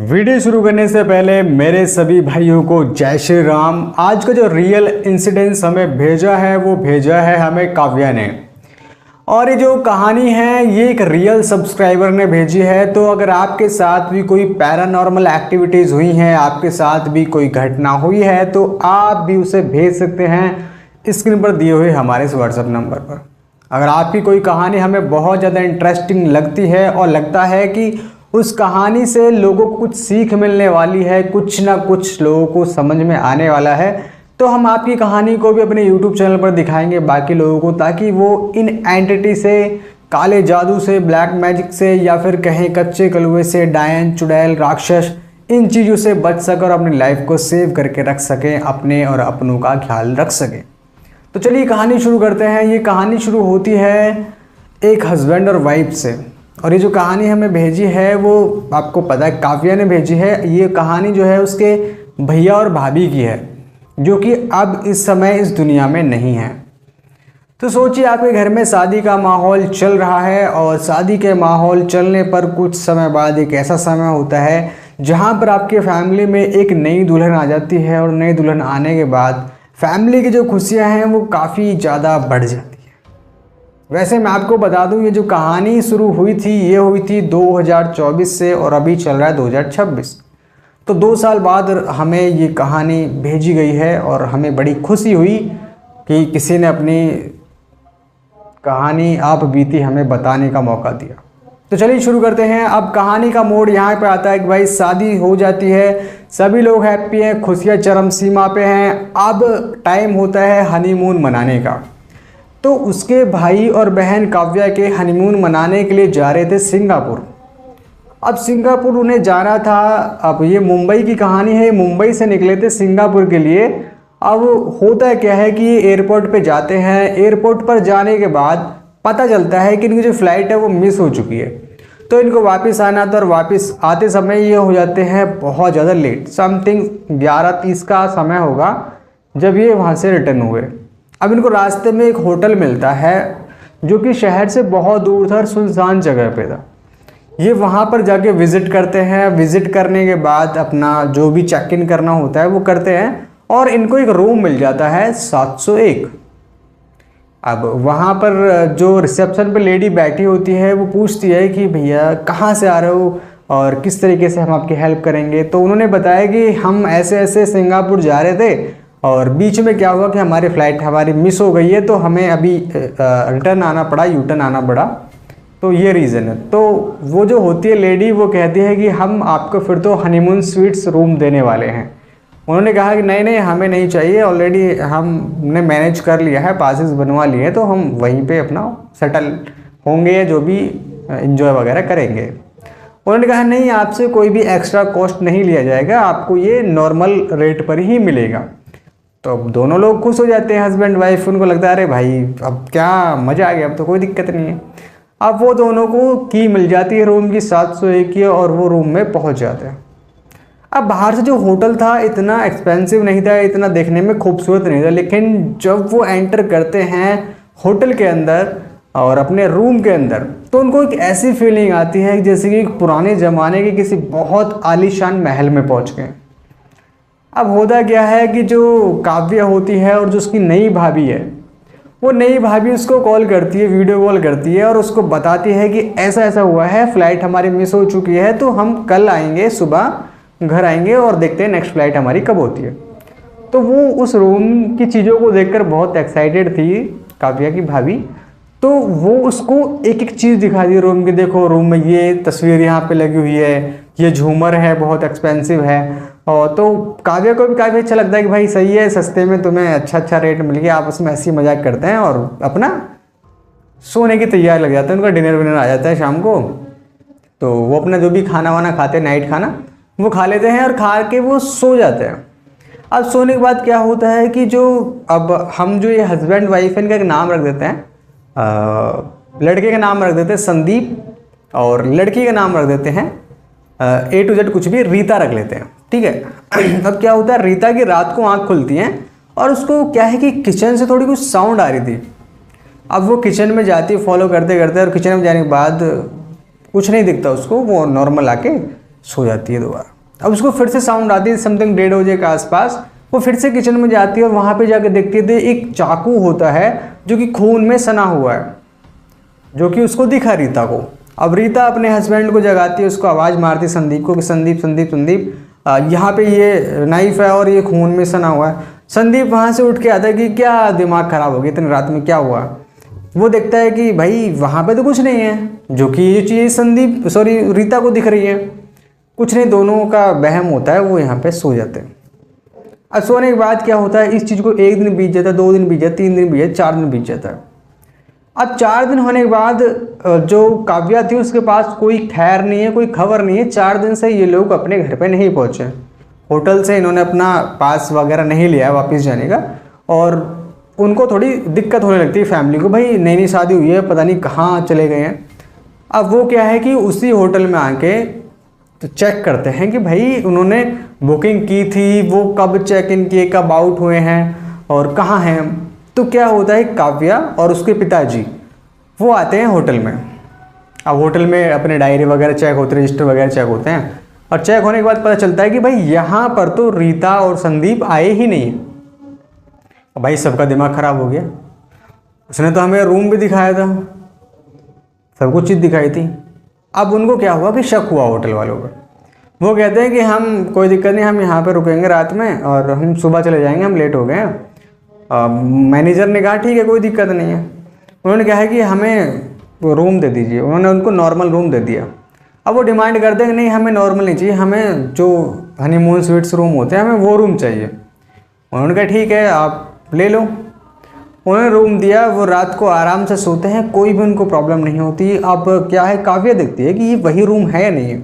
Video शुरू करने से पहले मेरे सभी भाइयों को जय श्री राम। आज का जो रियल इंसिडेंस हमें भेजा है वो भेजा है हमें काव्या ने, और ये जो कहानी है ये एक रियल सब्सक्राइबर ने भेजी है। तो अगर आपके साथ भी कोई पैरानॉर्मल एक्टिविटीज़ हुई हैं, आपके साथ भी कोई घटना हुई है, तो आप भी उसे भेज सकते हैं स्क्रीन पर दिए हुए हमारे इस व्हाट्सएप नंबर पर। अगर आपकी कोई कहानी हमें बहुत ज़्यादा इंटरेस्टिंग लगती है और लगता है कि उस कहानी से लोगों को कुछ सीख मिलने वाली है, कुछ ना कुछ लोगों को समझ में आने वाला है, तो हम आपकी कहानी को भी अपने YouTube चैनल पर दिखाएंगे बाकी लोगों को, ताकि वो इन एंटिटी से, काले जादू से, ब्लैक मैजिक से, या फिर कहें कच्चे कलुए से, डायन चुड़ैल राक्षस, इन चीज़ों से बच सके और अपनी लाइफ को सेव करके रख सकें, अपने और अपनों का ख्याल रख सकें। तो चलिए कहानी शुरू करते हैं। ये कहानी शुरू होती है एक हस्बैंड और वाइफ से, और ये जो कहानी हमें भेजी है वो आपको पता है काव्या ने भेजी है। ये कहानी जो है उसके भैया और भाभी की है, जो कि अब इस समय इस दुनिया में नहीं है। तो सोचिए आपके घर में शादी का माहौल चल रहा है, और शादी के माहौल चलने पर कुछ समय बाद एक ऐसा समय होता है जहाँ पर आपके फैमिली में एक नई दुल्हन आ जाती है, और नई दुल्हन आने के बाद फैमिली की जो खुशियाँ हैं वो काफ़ी ज़्यादा बढ़ जाती है। वैसे मैं आपको बता दूं, ये जो कहानी शुरू हुई थी ये हुई थी 2024 से, और अभी चल रहा है 2026। तो 2 साल बाद हमें ये कहानी भेजी गई है, और हमें बड़ी खुशी हुई कि किसी ने अपनी कहानी आप बीती हमें बताने का मौका दिया। तो चलिए शुरू करते हैं। अब कहानी का मोड़ यहाँ पे आता है कि भाई शादी हो जाती है, सभी लोग हैप्पी हैं, खुशियाँ चरम सीमा पे हैं। अब टाइम होता है हनीमून मनाने का। तो उसके भाई और बहन काव्या के हनीमून मनाने के लिए जा रहे थे सिंगापुर। अब सिंगापुर उन्हें जाना था। अब ये मुंबई की कहानी है, मुंबई से निकले थे सिंगापुर के लिए। अब होता क्या है कि एयरपोर्ट पे जाते हैं, एयरपोर्ट पर जाने के बाद पता चलता है कि इनकी जो फ़्लाइट है वो मिस हो चुकी है। तो इनको वापस आना था, और वापस आते समय ये हो जाते हैं बहुत ज़्यादा लेट। समथिंग 11:30 का समय होगा जब ये वहाँ से रिटर्न हुए। अब इनको रास्ते में एक होटल मिलता है जो कि शहर से बहुत दूर था और सुनसान जगह पे था। ये वहाँ पर जाके विज़िट करते हैं। विज़िट करने के बाद अपना जो भी चेक इन करना होता है वो करते हैं, और इनको एक रूम मिल जाता है 701। अब वहाँ पर जो रिसेप्शन पर लेडी बैठी होती है वो पूछती है कि भैया कहाँ से आ रहे हो और किस तरीके से हम आपकी हेल्प करेंगे। तो उन्होंने बताया कि हम ऐसे ऐसे सिंगापुर जा रहे थे, और बीच में क्या हुआ कि हमारी फ़्लाइट हमारी मिस हो गई है, तो हमें अभी रिटर्न आना पड़ा, यू टर्न आना पड़ा, तो ये रीज़न है। तो वो जो होती है लेडी वो कहती है कि हम आपको फिर तो हनीमून स्वीट्स रूम देने वाले हैं। उन्होंने कहा कि नहीं नहीं हमें नहीं चाहिए, ऑलरेडी हमने मैनेज कर लिया है, पासेस बनवा लिए हैं, तो हम वहीं पे अपना सेटल होंगे या जो भी एंजॉय वगैरह करेंगे। उन्होंने कहा नहीं, आपसे कोई भी एक्स्ट्रा कॉस्ट नहीं लिया जाएगा, आपको ये नॉर्मल रेट पर ही मिलेगा। तो अब दोनों लोग खुश हो जाते हैं, हस्बैंड वाइफ। उनको लगता है अरे भाई अब क्या मज़ा आ गया, अब तो कोई दिक्कत नहीं है। अब वो दोनों को की मिल जाती है रूम की 701 की, और वो रूम में पहुंच जाते हैं। अब बाहर से जो होटल था इतना एक्सपेंसिव नहीं था, इतना देखने में खूबसूरत नहीं था, लेकिन जब वो एंटर करते हैं होटल के अंदर और अपने रूम के अंदर, तो उनको एक ऐसी फीलिंग आती है जैसे कि पुराने ज़माने के किसी बहुत आलीशान महल में पहुँच गए। अब होता क्या है कि जो काव्या होती है और जो उसकी नई भाभी है, वो नई भाभी उसको कॉल करती है, वीडियो कॉल करती है, और उसको बताती है कि ऐसा ऐसा हुआ है, फ़्लाइट हमारी मिस हो चुकी है, तो हम कल आएंगे, सुबह घर आएंगे और देखते हैं नेक्स्ट फ़्लाइट हमारी कब होती है। तो वो उस रूम की चीज़ों को देखकर बहुत एक्साइटेड थी काव्या की भाभी। तो वो उसको एक एक चीज़ दिखा दी रूम की। देखो रूम में ये तस्वीर यहाँ पे लगी हुई है, ये झूमर है, बहुत एक्सपेंसिव है। और तो काव्या को भी काफ़ी अच्छा लगता है कि भाई सही है, सस्ते में तुम्हें अच्छा रेट मिल गया। आप उसमें ऐसी मजाक करते हैं और अपना सोने की तैयारी लग जाते हैं। उनका डिनर विनर आ जाता है शाम को, तो वो अपना जो भी खाना वाना खाते हैं, नाइट खाना वो खा लेते हैं, और खा के वो सो जाते हैं। अब सोने के बाद क्या होता है कि जो अब हम जो ये हस्बैंड वाइफ है इनका एक नाम रख देते हैं, लड़के का नाम रख देते हैं संदीप, और लड़की का नाम रख देते हैं A to Z कुछ भी, रीता रख लेते हैं, ठीक है। अब क्या होता है, रीता की रात को आँख खुलती हैं, और उसको क्या है कि किचन से थोड़ी कुछ साउंड आ रही थी। अब वो किचन में जाती है फॉलो करते करते, और किचन में जाने के बाद कुछ नहीं दिखता उसको, वो नॉर्मल आके सो जाती है दोबारा। अब उसको फिर से साउंड आती है समथिंग 1:30 बजे के आसपास। वो फिर से किचन में जाती है और वहाँ पे जाके देखती है एक चाकू होता है जो कि खून में सना हुआ है, जो कि उसको दिखा रीता को। अब रीता अपने हस्बैंड को जगाती है, उसको आवाज़ मारती है संदीप को कि संदीप संदीप संदीप यहाँ पे ये नाइफ है और ये खून में सना हुआ है। संदीप वहाँ से उठ के आता है कि क्या दिमाग ख़राब हो गया, इतनी रात में क्या हुआ। वो देखता है कि भाई वहाँ पे तो कुछ नहीं है, जो कि ये चीज़ रीता को दिख रही है। कुछ नहीं, दोनों का वहम होता है। वो यहाँ पे सो जाते हैं। अब सोने के बाद क्या होता है, इस चीज़ को 1 दिन बीत जाता है, 2 दिन बीत जाता है, 3 दिन बीत जाता है, 4 दिन बीत जाता है। अब 4 दिन होने के बाद जो काव्या थी उसके पास कोई खैर नहीं है, कोई खबर नहीं है। 4 दिन से ये लोग अपने घर पे नहीं पहुँचे। होटल से इन्होंने अपना पास वगैरह नहीं लिया वापस जाने का, और उनको थोड़ी दिक्कत होने लगती है फैमिली को, भाई नई नई शादी हुई है, पता नहीं कहाँ चले गए हैं। अब वो क्या है कि उसी होटल में आके तो चेक करते हैं कि भाई उन्होंने बुकिंग की थी, वो कब चेक इन किए, कब आउट हुए हैं और कहाँ हैं। तो क्या होता है, काव्या और उसके पिताजी वो आते हैं होटल में। अब होटल में अपने डायरी वगैरह चेक होते हैं, रजिस्टर वगैरह चेक होते हैं, और चेक होने के बाद पता चलता है कि भाई यहाँ पर तो रीता और संदीप आए ही नहीं। भाई सबका दिमाग ख़राब हो गया, उसने तो हमें रूम भी दिखाया था, सब कुछ चीज़ दिखाई थी। अब उनको क्या हुआ कि शक हुआ होटल वालों पर। वो कहते हैं कि हम कोई दिक्कत नहीं, हम यहाँ पे रुकेंगे रात में और हम सुबह चले जाएंगे, हम लेट हो गए हैं। मैनेजर ने कहा ठीक है कोई दिक्कत नहीं है। उन्होंने कहा है कि हमें रूम दे दीजिए, उन्होंने उनको नॉर्मल रूम दे दिया। अब वो डिमांड करते हैं कि नहीं हमें नॉर्मल नहीं चाहिए, हमें जो हनीमून स्वीट्स रूम होते हैं हमें वो रूम चाहिए। उन्होंने कहा ठीक है आप ले लो। उन्होंने रूम दिया, वो रात को आराम से सोते हैं, कोई भी उनको प्रॉब्लम नहीं होती। अब क्या है, काव्या देखती है कि ये वही रूम है या नहीं है।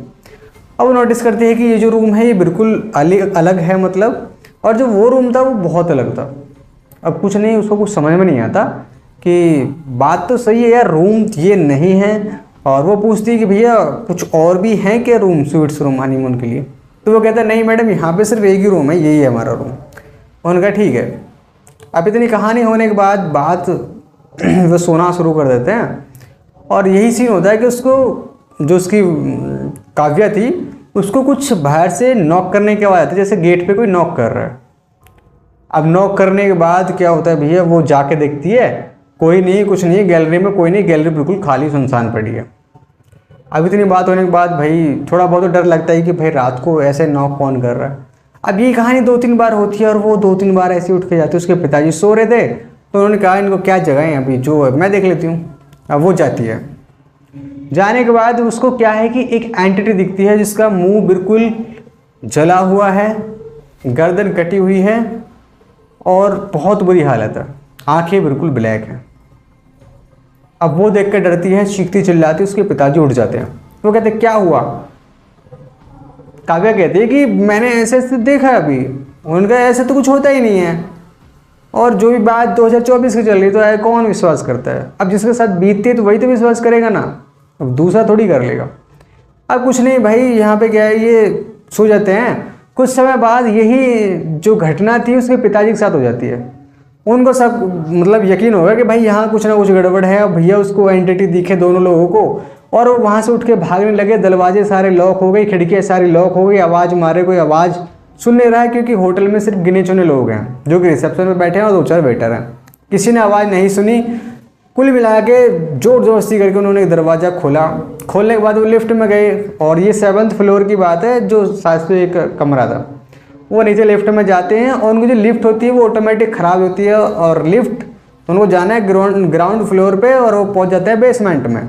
अब वो नोटिस करती है कि ये जो रूम है ये बिल्कुल अलग है मतलब, और जो वो रूम था वो बहुत अलग था। अब कुछ नहीं, उसको कुछ समझ में नहीं आता कि बात तो सही है यार, रूम ये नहीं है। और वो पूछती है कि भैया कुछ और भी हैं क्या रूम, स्वीट्स रूम हनीमून के लिए। तो वो कहता है नहीं मैडम यहाँ पे सिर्फ एक ही रूम है, यही है हमारा रूम। उन्होंने कहा ठीक है। अब इतनी कहानी होने के बाद बात वो सोना शुरू कर देते हैं, और यही सीन होता है कि उसको जो उसकी काव्या थी उसको कुछ बाहर से नॉक करने की आवाज़ आती है, जैसे गेट पे कोई नॉक कर रहा है। अब नॉक करने के बाद क्या होता है भैया, वो जाके देखती है कोई नहीं, कुछ नहीं है गैलरी में, कोई नहीं, गैलरी बिल्कुल खाली सुनसान पड़ी है। अब इतनी बात होने के बाद भाई थोड़ा बहुत डर लगता है कि भाई रात को ऐसे नॉक कौन कर रहा है। अब ये कहानी 2-3 बार होती है और वो 2-3 बार ऐसे उठ के जाते। उसके पिताजी सो रहे थे तो उन्होंने कहा इनको क्या जगह है अभी, जो मैं देख लेती हूँ। अब वो जाती है, जाने के बाद उसको क्या है कि एक एंटिटी दिखती है जिसका मुंह बिल्कुल जला हुआ है, गर्दन कटी हुई है और बहुत बुरी हालत है, आंखें बिल्कुल ब्लैक हैं। अब वो देख कर डरती है, चीखती चिल्लाती, उसके पिताजी उठ जाते हैं। वो कहते क्या हुआ। काव्या कहती है कि मैंने ऐसे ऐसे देखा अभी। उनका ऐसे तो कुछ होता ही नहीं है, और जो भी बात 2024 की चल रही तो है कौन विश्वास करता है। अब जिसके साथ बीतती है तो वही तो विश्वास करेगा ना, अब दूसरा थोड़ी कर लेगा। अब कुछ नहीं भाई, यहाँ पे क्या है, ये सो जाते हैं। कुछ समय बाद यही जो घटना थी उसके पिताजी के साथ हो जाती है। उनको सब मतलब यकीन होगा कि भाई यहाँ कुछ ना कुछ गड़बड़ है। और भैया उसको एंटिटी दिखे दोनों लोगों को, और वो वहाँ से उठ के भागने लगे। दरवाजे सारे लॉक हो गई, खिड़कियाँ सारी लॉक हो गई। आवाज़ मारे, कोई आवाज़ सुन नहीं रहा है, क्योंकि होटल में सिर्फ गिने चुने लोग हैं जो कि रिसेप्शन में बैठे हैं और 2-4 वेटर हैं। किसी ने आवाज़ नहीं सुनी। कुल मिला के जोर ज़बरदस्ती करके उन्होंने दरवाज़ा खोला। खोलने के बाद वो लिफ्ट में गए, और ये 7th फ्लोर की बात है, जो 701 कमरा था। वो नीचे लिफ्ट में जाते हैं, और उनकी जो लिफ्ट होती है वो ऑटोमेटिक ख़राब होती है, और लिफ्ट उनको जाना है ग्राउंड फ्लोर पे, और वो पहुंच जाते हैं बेसमेंट में।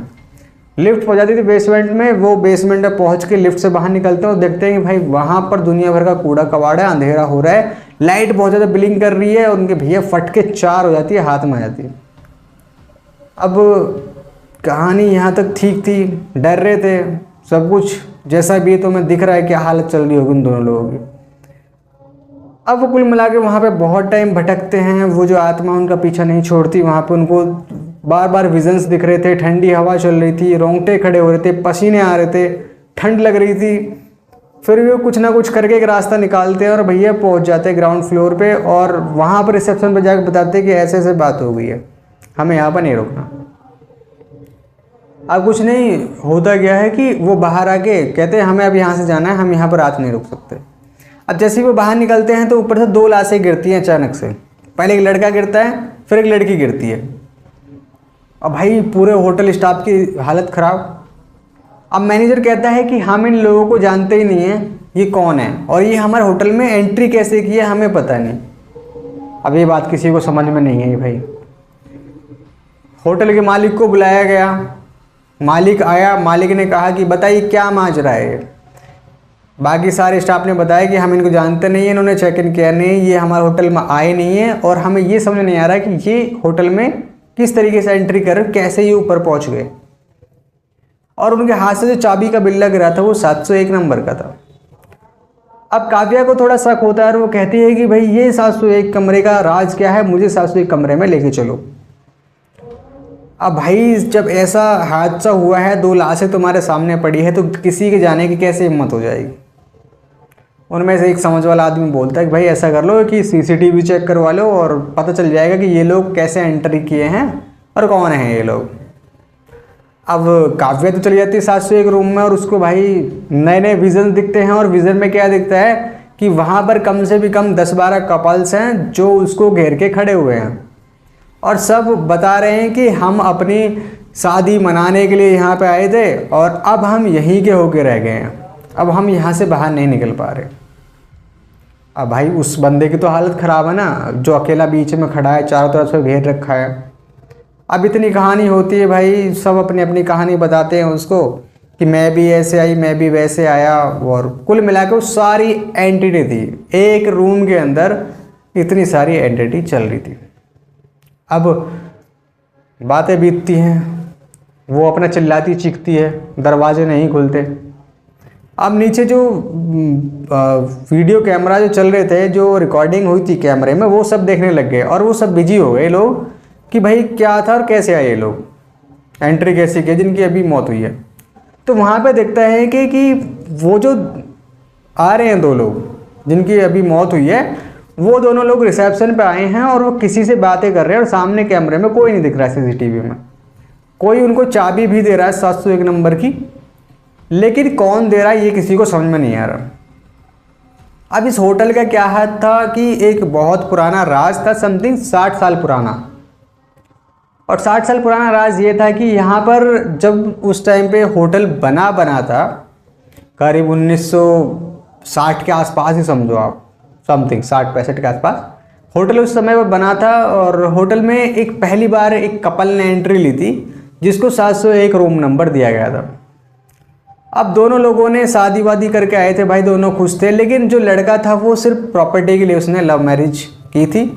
लिफ्ट पहुंच जाती थी बेसमेंट में। वो बेसमेंट में पहुंच के लिफ्ट से बाहर निकलते हैं और देखते हैं कि भाई वहाँ पर दुनिया भर का कूड़ा कबाड़ है, अंधेरा हो रहा है, लाइट बहुत ज़्यादा ब्लिंक कर रही है, और उनके भैया फट के 4 हो जाती है, हाथ में आ जाती है। अब कहानी यहाँ तक ठीक थी, डर रहे थे, सब कुछ जैसा भी है, तो मैं दिख रहा है क्या हालत चल रही होगी उन दोनों लोगों की। अब वो कुल मिला के वहाँ पे बहुत टाइम भटकते हैं। वो जो आत्मा उनका पीछा नहीं छोड़ती। वहाँ पे उनको बार बार विजन्स दिख रहे थे, ठंडी हवा चल रही थी, रोंगटे खड़े हो रहे थे, पसीने आ रहे थे, ठंड लग रही थी। फिर भी वो कुछ ना कुछ करके एक रास्ता निकालते हैं और भैया पहुँच जाते हैं ग्राउंड फ्लोर पे, और वहाँ पर रिसेप्शन पर जाकर बताते हैं कि ऐसे ऐसे बात हो गई है, हमें यहाँ पर नहीं रुकना। अब कुछ नहीं, होता क्या है कि वो बाहर आके कहते हैं हमें अब यहाँ से जाना है, हम यहाँ पर रात नहीं रुक सकते। अब जैसे ही वो बाहर निकलते हैं तो ऊपर से 2 लाशें गिरती हैं अचानक से। पहले एक लड़का गिरता है, फिर एक लड़की गिरती है। अब भाई पूरे होटल स्टाफ की हालत ख़राब। अब मैनेजर कहता है कि हम इन लोगों को जानते ही नहीं हैं, ये कौन है और ये हमारे होटल में एंट्री कैसे की है हमें पता नहीं। अब ये बात किसी को समझ में नहीं आई भाई। होटल के मालिक को बुलाया गया, मालिक आया, मालिक ने कहा कि बताइए क्या माजरा है। बाकी सारे स्टाफ ने बताया कि हम इनको जानते नहीं हैं, इन्होंने चेक इन किया नहीं, ये हमारे होटल में आए नहीं हैं और हमें ये समझ नहीं आ रहा कि ये होटल में किस तरीके से एंट्री कर कैसे ये ऊपर पहुंच गए। और उनके हाथ से जो चाबी का बिल्ला गिरा था वो 701 नंबर का था। अब काव्या को थोड़ा शक होता है और वो कहती है कि भाई ये 701 कमरे का राज क्या है, मुझे 701 कमरे में लेके चलो। अब भाई जब ऐसा हादसा हुआ है, 2 लाशें तुम्हारे सामने पड़ी है, तो किसी के जाने की कैसे हिम्मत हो जाएगी। उनमें से एक समझ वाला आदमी बोलता है कि भाई ऐसा कर लो कि CCTV चेक करवा लो और पता चल जाएगा कि ये लोग कैसे एंट्री किए हैं और कौन हैं ये लोग। अब काव्या तो चली जाती है 701 रूम में और उसको भाई नए नए विज़न दिखते हैं। और विज़न में क्या दिखता है कि वहाँ पर कम से भी कम 10-12 कपल्स हैं जो उसको घेर के खड़े हुए हैं और सब बता रहे हैं कि हम अपनी शादी मनाने के लिए यहाँ पे आए थे और अब हम यहीं के होके रह गए हैं, अब हम यहाँ से बाहर नहीं निकल पा रहे। अब भाई उस बंदे की तो हालत ख़राब है ना, जो अकेला बीच में खड़ा है, चारों तरफ से घेर रखा है। अब इतनी कहानी होती है भाई, सब अपनी अपनी कहानी बताते हैं उसको कि मैं भी ऐसे आई, मैं भी वैसे आया। और कुल मिला के वो सारी एंटिटी थी, एक रूम के अंदर इतनी सारी एंटिटी चल रही थी। अब बातें बीतती हैं, वो अपना चिल्लाती चीखती है, दरवाजे नहीं खुलते। अब नीचे जो वीडियो कैमरा जो चल रहे थे, जो रिकॉर्डिंग हुई थी कैमरे में, वो सब देखने लग गए और वो सब बिजी हो गए लोग कि भाई क्या था और कैसे आए ये लोग, एंट्री कैसे की जिनकी अभी मौत हुई है। तो वहाँ पे देखता है कि वो जो आ रहे हैं 2 लोग जिनकी अभी मौत हुई है, वो दोनों लोग रिसेप्शन पे आए हैं और वो किसी से बातें कर रहे हैं और सामने कैमरे में कोई नहीं दिख रहा है, CCTV में। कोई उनको चाबी भी दे रहा है 701 नंबर की, लेकिन कौन दे रहा है ये किसी को समझ में नहीं आ रहा। अब इस होटल का क्या हाल था कि एक बहुत पुराना राज था, समथिंग 60 साल पुराना। और 60 साल पुराना राज ये था कि यहाँ पर जब उस टाइम पे होटल बना था, करीब 1960 के आसपास ही समझो आप, समथिंग 60-65 के आसपास होटल उस समय पर बना था। और होटल में एक पहली बार एक कपल ने एंट्री ली थी जिसको 701 रूम नंबर दिया गया था। अब दोनों लोगों ने शादी वादी करके आए थे भाई, दोनों खुश थे, लेकिन जो लड़का था वो सिर्फ प्रॉपर्टी के लिए उसने लव मैरिज की थी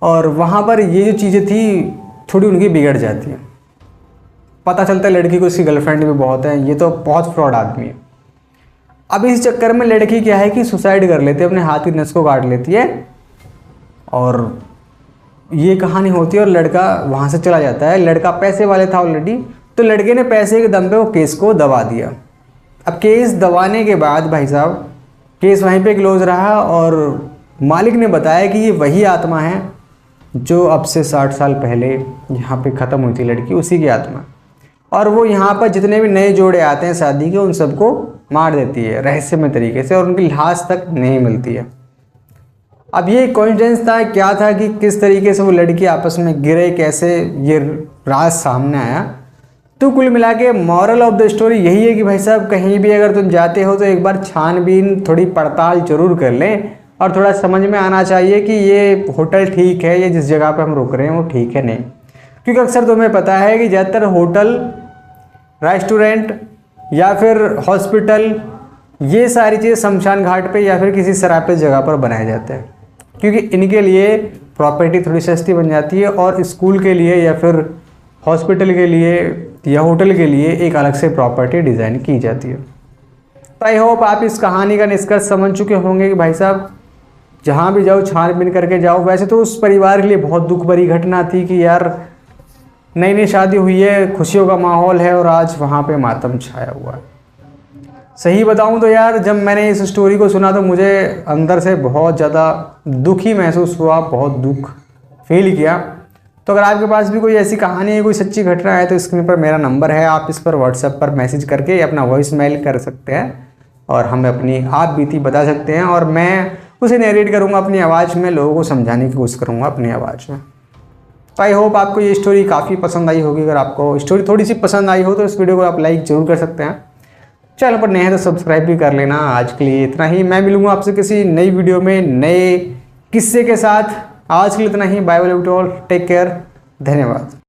और वहाँ पर ये जो चीज़ें थी थोड़ी उनकी बिगड़ जाती है। पता चलता है लड़की को उसकी गर्लफ्रेंड भी बहुत है, ये तो बहुत फ्रॉड आदमी है। अब इस चक्कर में लड़की क्या है कि सुसाइड कर लेती है, अपने हाथ की नस को काट लेती है और ये कहानी होती है और लड़का वहाँ से चला जाता है। लड़का पैसे वाले था ऑलरेडी, तो लड़के ने पैसे के दम पे वो केस को दबा दिया। अब केस दबाने के बाद भाई साहब केस वहीं पे क्लोज रहा और मालिक ने बताया कि ये वही आत्मा है जो अब से 60 साल पहले यहाँ पे ख़त्म हुई थी लड़की, उसी की आत्मा। और वो यहाँ पर जितने भी नए जोड़े आते हैं शादी के, उन सबको मार देती है रहस्यमय तरीके से और उनकी लाश तक नहीं मिलती है। अब ये कोइंसिडेंस था, क्या था कि किस तरीके से वो लड़की आपस में गिरे, कैसे ये राज सामने आया। तो कुल मिला के मॉरल ऑफ द स्टोरी यही है कि भाई साहब कहीं भी अगर तुम जाते हो तो एक बार छानबीन थोड़ी पड़ताल जरूर कर लें और थोड़ा समझ में आना चाहिए कि ये होटल ठीक है, ये जिस जगह पे हम रुक रहे हैं वो ठीक है नहीं। क्योंकि अक्सर तुम्हें पता है कि ज़्यादातर होटल, रेस्टोरेंट या फिर हॉस्पिटल, ये सारी चीज़ें शमशान घाट पे या फिर किसी सरापे जगह पर बनाए जाते हैं, क्योंकि इनके लिए प्रॉपर्टी थोड़ी सस्ती बन जाती है और स्कूल के लिए या फिर हॉस्पिटल के लिए या होटल के लिए एक अलग से प्रॉपर्टी डिज़ाइन की जाती है। तो आई होप आप इस कहानी का निष्कर्ष समझ चुके होंगे कि भाई साहब जहाँ भी जाओ छानबीन करके जाओ। वैसे तो उस परिवार के लिए बहुत दुख भरी घटना थी कि यार नई नई शादी हुई है, खुशियों का माहौल है और आज वहाँ पे मातम छाया हुआ है। सही बताऊँ तो यार जब मैंने इस स्टोरी को सुना तो मुझे अंदर से बहुत ज़्यादा दुखी महसूस हुआ, बहुत दुख फील किया। तो अगर आपके पास भी कोई ऐसी कहानी है, कोई सच्ची घटना है, तो स्क्रीन पर मेरा नंबर है, आप इस पर व्हाट्सएप पर मैसेज करके अपना वॉइस मेल कर सकते हैं और हमें अपनी आप बीती बता सकते हैं और मैं उसे नरेट करूँगा अपनी आवाज़ में, लोगों को समझाने की कोशिश करूँगा अपनी आवाज़ में। तो आई होप आपको ये स्टोरी काफ़ी पसंद आई होगी। अगर आपको स्टोरी थोड़ी सी पसंद आई हो तो इस वीडियो को आप लाइक ज़रूर कर सकते हैं। चैनल पर नए हैं तो सब्सक्राइब भी कर लेना। आज के लिए इतना ही, मैं मिलूंगा आपसे किसी नई वीडियो में नए किस्से के साथ। आज के लिए इतना ही, बाय बाय, टेक केयर, धन्यवाद।